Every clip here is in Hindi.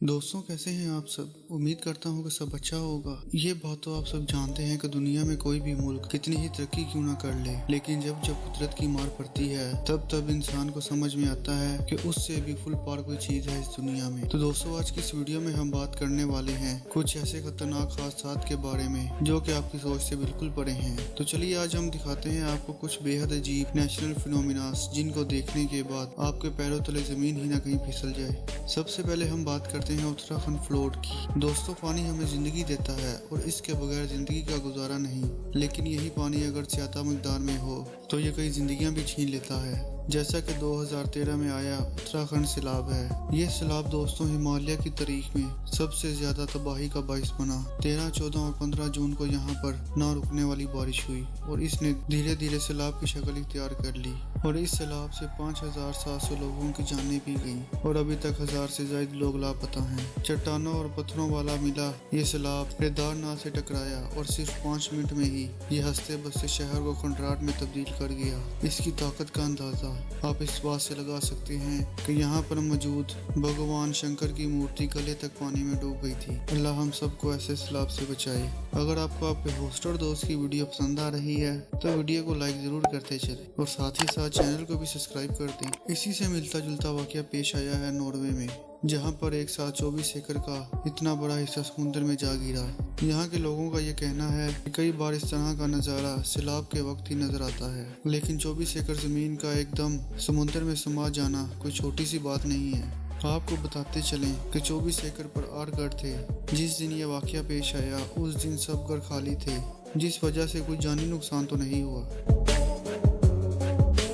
दोस्तों, कैसे हैं आप सब। उम्मीद करता हूँ कि सब अच्छा होगा। ये बात तो आप सब जानते हैं कि दुनिया में कोई भी मुल्क कितनी ही तरक्की क्यों ना कर ले, लेकिन जब जब कुदरत की मार पड़ती है तब तब इंसान को समझ में आता है कि उससे भी फुल पार कोई चीज है इस दुनिया में। तो दोस्तों, आज की इस वीडियो में हम बात करने वाले हैं कुछ ऐसे खतरनाक हादसात के बारे में जो कि आपकी सोच से बिल्कुल परे हैं। तो चलिए आज हम दिखाते हैं आपको कुछ बेहद अजीब नेचुरल फिनोमिनास जिनको देखने के बाद आपके पैरों तले जमीन ही ना कहीं फिसल जाए। सबसे पहले हम बात करते हैं उत्तराखंड फ्लोट की। दोस्तों, पानी हमें जिंदगी देता है और इसके बगैर जिंदगी का गुजारा नहीं, लेकिन यही पानी अगर ज्यादा मिकदार में हो तो ये कई जिंदगियां भी छीन लेता है। जैसा कि 2013 में आया उत्तराखंड सैलाब है। ये सैलाब दोस्तों हिमालय की तारीख में सबसे ज्यादा तबाही का बाइस बना। 13, 14 और 15 जून को यहाँ पर ना रुकने वाली बारिश हुई और इसने धीरे धीरे सैलाब की शक्ल इख्तियार कर ली और इस सैलाब से 5700 लोगों की जानें भी गईं और अभी तक 1000 से ज्यादा लोग लापता हैं। चट्टानों और पत्थरों वाला मिला ये सैलाब केदारनाथ से टकराया और सिर्फ 5 मिनट में ही ये हंसते बसते शहर को खंडराट में तब्दील कर गया। इसकी ताकत का अंदाजा आप इस बात से लगा सकते हैं कि यहाँ पर मौजूद भगवान शंकर की मूर्ति गले तक पानी में डूब गई थी। अल्लाह हम सबको ऐसे सैलाब से बचाए। अगर आपको आपके होस्टर दोस्त की वीडियो पसंद आ रही है तो वीडियो को लाइक जरूर करते चले और साथ ही साथ चैनल को भी सब्सक्राइब कर दें। इसी से मिलता जुलता वाकया पेश आया है नॉर्वे में, जहां पर एक साथ 24 एकड़ का इतना बड़ा हिस्सा समुद्र में जा गिरा। यहाँ के लोगों का ये कहना है कि कई बार इस तरह का नज़ारा सैलाब के वक्त ही नजर आता है, लेकिन 24 एकड़ जमीन का एकदम समुद्र में समा जाना कोई छोटी सी बात नहीं है। आपको बताते चलें कि 24 एकड़ पर 8 घर थे। जिस दिन ये वाकया पेश आया उस दिन सब घर खाली थे, जिस वजह से कोई जानी नुकसान तो नहीं हुआ।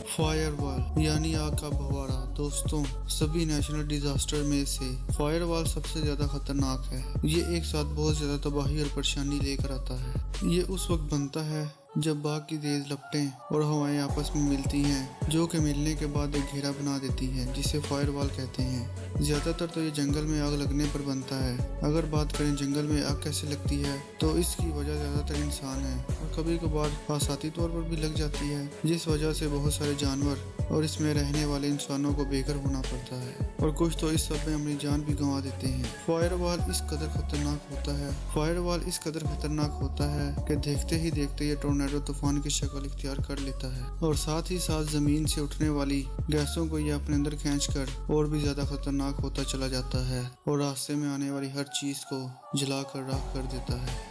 फायरवॉल यानी आग का फव्वारा। दोस्तों, सभी नेचुरल डिजास्टर में से फायरवॉल सबसे ज्यादा खतरनाक है। ये एक साथ बहुत ज्यादा तबाही और परेशानी लेकर आता है। ये उस वक्त बनता है जब बाग की तेज लपटें और हवाएं आपस में मिलती हैं, जो कि मिलने के बाद एक घेरा बना देती हैं, जिसे फायरवॉल कहते हैं। ज्यादातर तो ये जंगल में आग लगने पर बनता है। अगर बात करें जंगल में आग कैसे लगती है तो इसकी वजह ज्यादातर इंसान है और कभी कभार आसाती तौर पर भी लग जाती है, जिस वजह से बहुत सारे जानवर और इसमें रहने वाले इंसानों को बेघर होना पड़ता है और कुछ तो इस सब में अपनी जान भी गंवा देते हैं। फायरवॉल इस कदर खतरनाक होता है कि देखते ही देखते ये टोर्नेडो तूफान की शक्ल इख्तियार कर लेता है और साथ ही साथ जमीन से उठने वाली गैसों को ये अपने अंदर खींचकर और भी ज्यादा खतरनाक होता चला जाता है और रास्ते में आने वाली हर चीज को जलाकर राख कर देता है।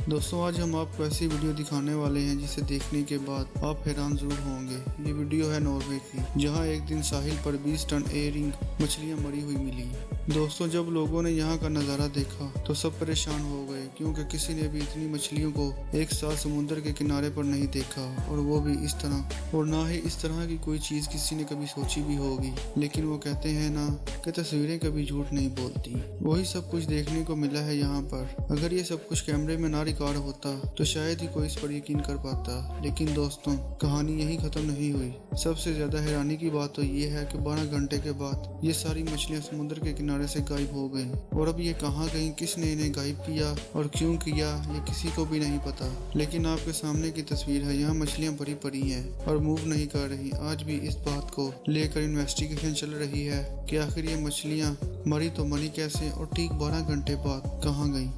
दोस्तों, आज हम आपको ऐसी वीडियो दिखाने वाले हैं जिसे देखने के बाद आप हैरान जरूर होंगे। ये वीडियो है नॉर्वे की, जहां एक दिन साहिल पर 20 टन एयरिंग मछलियां मरी हुई मिली। दोस्तों, जब लोगों ने यहाँ का नज़ारा देखा तो सब परेशान हो गए, क्योंकि किसी ने भी इतनी मछलियों को एक साथ समुद्र के किनारे पर नहीं देखा और वो भी इस तरह, और ना ही इस तरह की कोई चीज़ किसी ने कभी सोची भी होगी। लेकिन वो कहते हैं ना कि तस्वीरें कभी झूठ नहीं बोलती। वही सब कुछ देखने को मिला है यहाँ पर। अगर ये सब कुछ कैमरे में ना रिकॉर्ड होता तो शायद ही कोई इस पर यकीन कर पाता। लेकिन दोस्तों, कहानी यही खत्म नहीं हुई। सबसे ज्यादा हैरानी की बात तो ये है कि 12 घंटे के बाद ये सारी मछलियां समुद्र के किनारे से गायब हो गईं और अब ये कहाँ गईं, किसने इन्हें गायब किया और क्यों किया, ये किसी को भी नहीं पता। लेकिन आपके सामने की तस्वीर है, यहाँ मछलियां भरी पड़ी हैं और मूव नहीं कर रही। आज भी इस बात को लेकर इन्वेस्टिगेशन चल रही है कि आखिर ये मछलियां मरी तो मरी कैसे और ठीक 12 घंटे बाद कहाँ गईं।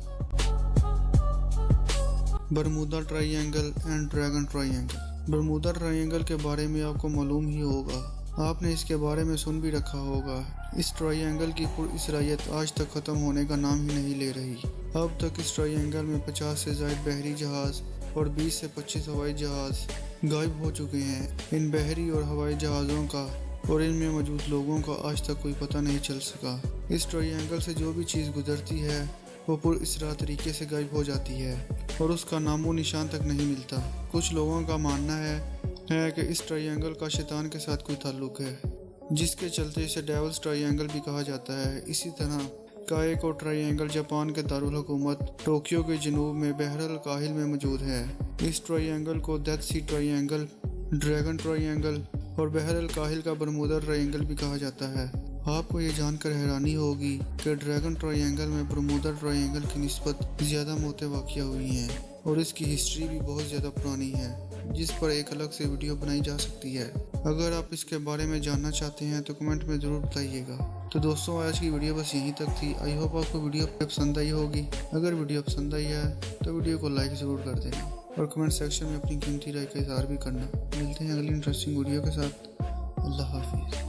Bermuda triangle and dragon triangle. Bermuda triangle के बारे में आपको मालूम ही होगा, आपने इसके बारे में सुन भी रखा होगा। इस ट्रायंगल की पुरअसरायत आज तक खत्म होने का नाम ही नहीं ले रही। अब तक इस ट्रायंगल में 50 से ज्यादा बहरी जहाज और 20 से 25 हवाई जहाज गायब हो चुके हैं। इन बहरी और हवाई जहाज़ों का और इनमें मौजूद लोगों का आज तक कोई पता नहीं चल सका। इस ट्रायंगल से जो भी चीज़ गुजरती है वो पुरअसरार तरीके से गायब हो जाती है और उसका नामो निशान तक नहीं मिलता। कुछ लोगों का मानना है कि इस ट्रायंगल का शैतान के साथ कोई ताल्लुक है, जिसके चलते इसे डेविल्स ट्रायंगल भी कहा जाता है। इसी तरह का एक और ट्रायंगल जापान के दारुल हुकूमत टोक्यो के जनूब में बहर अल काहिल में मौजूद है। इस ट्रायंगल को death sea triangle, dragon triangle और बहर अल काहिल का बरमूदा ट्रायंगल भी कहा जाता है। आपको ये जानकर हैरानी होगी कि ड्रैगन ट्रायंगल में बरमूदा ट्रायंगल की निस्बत ज़्यादा मौतें वाक़या हुई हैं और इसकी हिस्ट्री भी बहुत ज़्यादा पुरानी है, जिस पर एक अलग से वीडियो बनाई जा सकती है। अगर आप इसके बारे में जानना चाहते हैं तो कमेंट में ज़रूर बताइएगा। तो दोस्तों, आज की वीडियो बस यहीं तक थी। आई होप आपको वीडियो पसंद आई होगी। अगर वीडियो पसंद आई है तो वीडियो को लाइक ज़रूर कर देना और कमेंट सेक्शन में अपनी कीमती राय का इज़हार भी करना। मिलते हैं अगली इंटरेस्टिंग वीडियो के साथ। अल्लाह हाफिज़।